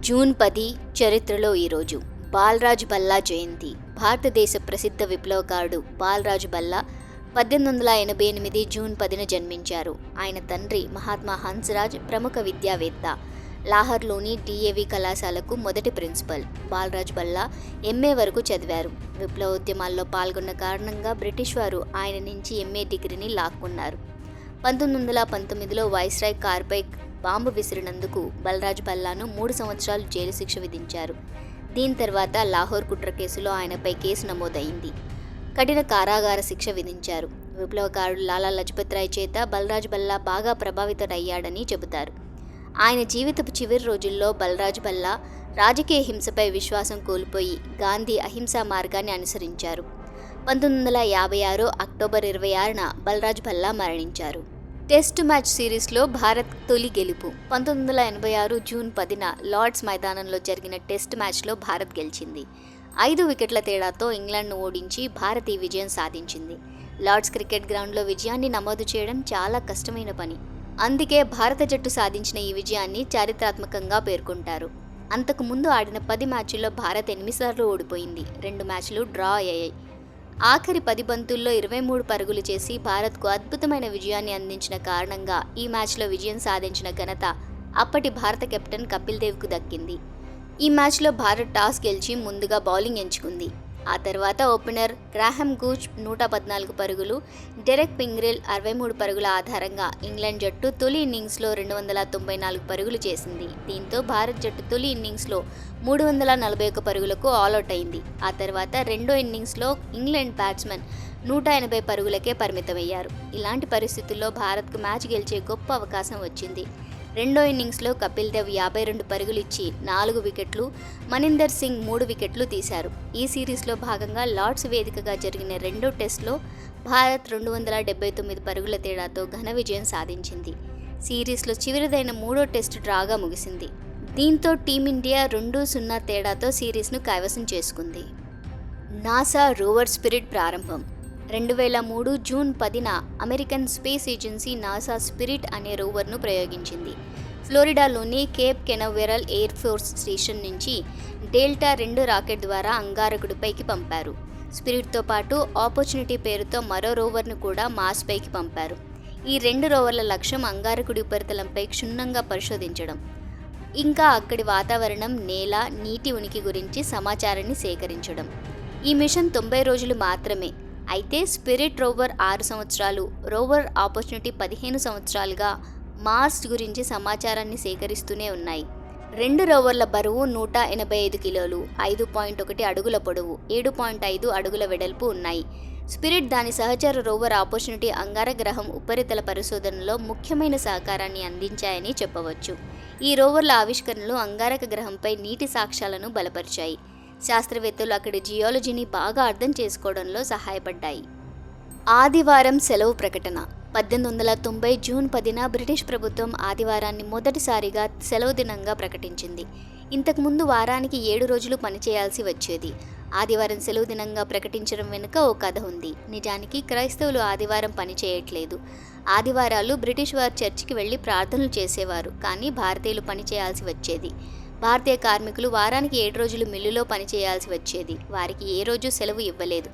June 10 చరిత్రలో ఈరోజు బాలరాజ్ బల్లా జయంతి. భారతదేశ ప్రసిద్ధ విప్లవకారుడు బాలరాజ్ బల్లా 1888 జూన్ 10న జన్మించారు. ఆయన తండ్రి మహాత్మా హన్స్రాజ్ ప్రముఖ విద్యావేత్త. లాహోర్లోని డిఏవి కళాశాలకు మొదటి ప్రిన్సిపల్. బాలరాజ్ బల్లా ఎంఏ వరకు చదివారు. విప్లవోద్యమాల్లో పాల్గొన్న కారణంగా బ్రిటిష్ వారు ఆయన నుంచి ఎంఏ డిగ్రీని లాక్కున్నారు. 1919లో వైస్రాయ్ కార్పై బాంబు విసిరినందుకు బాలరాజ్ బల్లాను 3 సంవత్సరాలు జైలు శిక్ష విధించారు. దీని తర్వాత లాహోర్ కుట్ర కేసులో ఆయనపై కేసు నమోదైంది. కఠిన కారాగార శిక్ష విధించారు. విప్లవకారుడు లాలా లజపత్ రాయ్ చేత బాలరాజ్ బల్లా బాగా ప్రభావితుడయ్యాడని చెబుతారు. ఆయన జీవితపు చివరి రోజుల్లో బాలరాజ్ బల్లా రాజకీయ హింసపై విశ్వాసం కోల్పోయి గాంధీ అహింసా మార్గాన్ని అనుసరించారు. 1956 అక్టోబర్ 26న బాలరాజ్ బల్లా మరణించారు. టెస్ట్ మ్యాచ్ సిరీస్లో భారత్ తొలి గెలుపు. 1986 జూన్ 10న లార్డ్స్ మైదానంలో జరిగిన టెస్ట్ మ్యాచ్లో భారత్ గెలిచింది. 5 వికెట్ల తేడాతో ఇంగ్లాండ్ను ఓడించి భారత్ ఈ విజయం సాధించింది. లార్డ్స్ క్రికెట్ గ్రౌండ్లో విజయాన్ని నమోదు చేయడం చాలా కష్టమైన పని. అందుకే భారత జట్టు సాధించిన ఈ విజయాన్ని చారిత్రాత్మకంగా పేర్కొంటారు. అంతకు ముందు ఆడిన 10 మ్యాచ్ల్లో భారత్ 8 సార్లు ఓడిపోయింది. 2 మ్యాచ్లు డ్రా అయ్యాయి. ఆఖరి 10 బంతుల్లో 23 పరుగులు చేసి భారత్కు అద్భుతమైన విజయాన్ని అందించిన కారణంగా ఈ మ్యాచ్లో విజయం సాధించిన ఘనత అప్పటి భారత కెప్టెన్ కపిల్ దేవ్కు దక్కింది. ఈ మ్యాచ్లో భారత్ టాస్ గెలిచి ముందుగా బౌలింగ్ ఎంచుకుంది. ఆ తర్వాత ఓపెనర్ గ్రాహమ్ గూచ్ 114 పరుగులు, డెరెక్ పింగ్రెల్ 63 పరుగుల ఆధారంగా ఇంగ్లాండ్ జట్టు తొలి ఇన్నింగ్స్లో 294 పరుగులు చేసింది. దీంతో భారత్ జట్టు తొలి ఇన్నింగ్స్లో 341 పరుగులకు ఆల్అవుట్ అయింది. ఆ తర్వాత రెండో ఇన్నింగ్స్లో ఇంగ్లాండ్ బ్యాట్స్మెన్ 180 పరుగులకే పరిమితమయ్యారు. ఇలాంటి పరిస్థితుల్లో భారత్కు మ్యాచ్ గెలిచే గొప్ప అవకాశం వచ్చింది. రెండో ఇన్నింగ్స్లో కపిల్ దేవ్ 52 పరుగులు ఇచ్చి 4 వికెట్లు, మనీందర్ సింగ్ 3 వికెట్లు తీశారు. ఈ సిరీస్లో భాగంగా లార్డ్స్ వేదికగా జరిగిన రెండో టెస్ట్లో భారత్ 279 పరుగుల తేడాతో ఘన విజయం సాధించింది. సిరీస్లో చివరిదైన 3వ టెస్టు డ్రాగా ముగిసింది. దీంతో టీమిండియా 2-0 తేడాతో సిరీస్ను కైవసం చేసుకుంది. నాసా రోవర్ స్పిరిట్ ప్రారంభం. 2003 జూన్ 10న American space agency NASA spirit అనే రోవర్ను ప్రయోగించింది. ఫ్లోరిడాలోని Cape Canaveral Air Force Station నుంచి డెల్టా 2 రాకెట్ ద్వారా అంగారకుడిపైకి పంపారు. స్పిరిట్తో పాటు ఆపర్చునిటీ పేరుతో మరో రోవర్ను కూడా మార్స్ పైకి పంపారు. ఈ 2 రోవర్ల లక్ష్యం అంగారకుడి ఉపరితలంపై క్షుణ్ణంగా పరిశోధించడం, ఇంకా అక్కడి వాతావరణం, నేల, నీటి ఉనికి గురించి సమాచారాన్ని సేకరించడం. ఈ మిషన్ 90 రోజులు మాత్రమే. అయితే స్పిరిట్ రోవర్ 6 సంవత్సరాలు, రోవర్ ఆపర్చునిటీ 15 సంవత్సరాలుగా మార్స్ గురించి సమాచారాన్ని సేకరిస్తూనే ఉన్నాయి. 2 రోవర్ల బరువు 185 కిలోలు, 5.1 అడుగుల పొడవు, 7.5 అడుగుల వెడల్పు ఉన్నాయి. స్పిరిట్ దాని సహచర రోవర్ ఆపర్చునిటీ అంగారగ్రహం ఉపరితల పరిశోధనలో ముఖ్యమైన సహకారాన్ని అందించాయని చెప్పవచ్చు. ఈ రోవర్ల ఆవిష్కరణలు అంగారక గ్రహంపై నీటి సాక్ష్యాలను బలపరిచాయి. శాస్త్రవేత్తలు అక్కడి జియాలజీని బాగా అర్థం చేసుకోవడంలో సహాయపడ్డాయి. ఆదివారం సెలవు ప్రకటన. 1890 జూన్ 10న బ్రిటిష్ ప్రభుత్వం ఆదివారాన్ని మొదటిసారిగా సెలవు దినంగా ప్రకటించింది. ఇంతకుముందు వారానికి 7 రోజులు పనిచేయాల్సి వచ్చేది. ఆదివారం సెలవు దినంగా ప్రకటించడం వెనుక ఓ కథ ఉంది. నిజానికి క్రైస్తవులు ఆదివారం పని చేయట్లేదు. ఆదివారాలు బ్రిటిష్ వారు చర్చికి వెళ్లి ప్రార్థనలు చేసేవారు, కానీ భారతీయులు పని చేయాల్సి వచ్చేది. భారతీయ కార్మికులు వారానికి 7 రోజులు మిల్లులో పనిచేయాల్సి వచ్చేది. వారికి ఏ రోజు సెలవు ఇవ్వలేదు.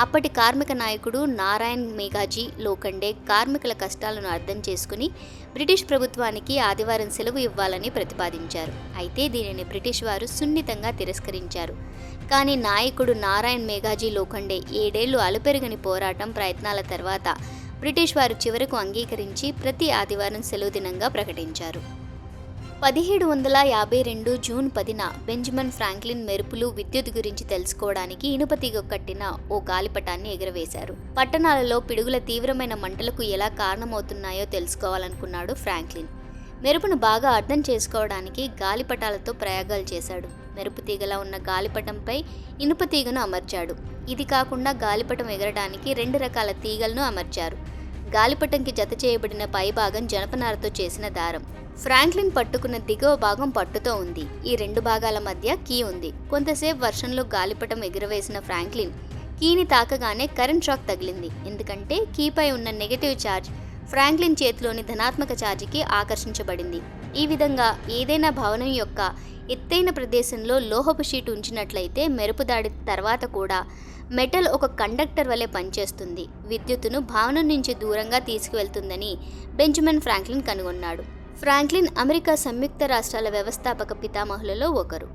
అప్పటి కార్మిక నాయకుడు నారాయణ్ మేఘాజీ లోఖండే కార్మికుల కష్టాలను అర్థం చేసుకుని బ్రిటిష్ ప్రభుత్వానికి ఆదివారం సెలవు ఇవ్వాలని ప్రతిపాదించారు. అయితే దీనిని బ్రిటిష్ వారు సున్నితంగా తిరస్కరించారు. కానీ నాయకుడు నారాయణ్ మేఘాజీ లోఖండే 7 ఏళ్లు అలుపెరుగని పోరాటం, ప్రయత్నాల తర్వాత బ్రిటిష్ వారు చివరకు అంగీకరించి ప్రతి ఆదివారం సెలవు దినంగా ప్రకటించారు. 1752 జూన్ 10న బెంజమిన్ ఫ్రాంక్లిన్ మెరుపులు, విద్యుత్ గురించి తెలుసుకోవడానికి ఇనుపతీగ కట్టిన ఓ గాలిపటాన్ని ఎగురవేశారు. పట్టణాలలో పిడుగుల తీవ్రమైన మంటలకు ఎలా కారణమవుతున్నాయో తెలుసుకోవాలనుకున్నాడు ఫ్రాంక్లిన్. మెరుపును బాగా అర్థం చేసుకోవడానికి గాలిపటాలతో ప్రయోగాలు చేశాడు. మెరుపు తీగలా ఉన్న గాలిపటంపై ఇనుపతీగను అమర్చాడు. ఇది కాకుండా గాలిపటం ఎగరడానికి 2 రకాల తీగలను అమర్చారు. గాలిపటంకి జత చేయబడిన పై భాగం జనపనారతో చేసిన దారం. ఫ్రాంక్లిన్ పట్టుకున్న దిగువ భాగం పట్టుతో ఉంది. ఈ 2 భాగాల మధ్య కీ ఉంది. కొంతసేపు వర్షంలో గాలిపటం ఎగురవేసిన ఫ్రాంక్లిన్ కీని తాకగానే కరెంట్ షాక్ తగిలింది. ఎందుకంటే కీపై ఉన్న నెగటివ్ ఛార్జ్ ఫ్రాంక్లిన్ చేతిలోని ధనాత్మక ఛార్జికి ఆకర్షించబడింది. ఈ విధంగా ఏదైనా భవనం యొక్క ఎత్తైన ప్రదేశంలో లోహపు షీట్ ఉంచినట్లయితే మెరుపు దాడి తర్వాత కూడా మెటల్ ఒక కండక్టర్ వలె పనిచేస్తుంది, విద్యుత్తును భవనం నుంచి దూరంగా తీసుకువెళ్తుందని బెంజమిన్ ఫ్రాంక్లిన్ కనుగొన్నాడు. ఫ్రాంక్లిన్ అమెరికా సంయుక్త రాష్ట్రాల వ్యవస్థాపక పితామహులలో ఒకరు.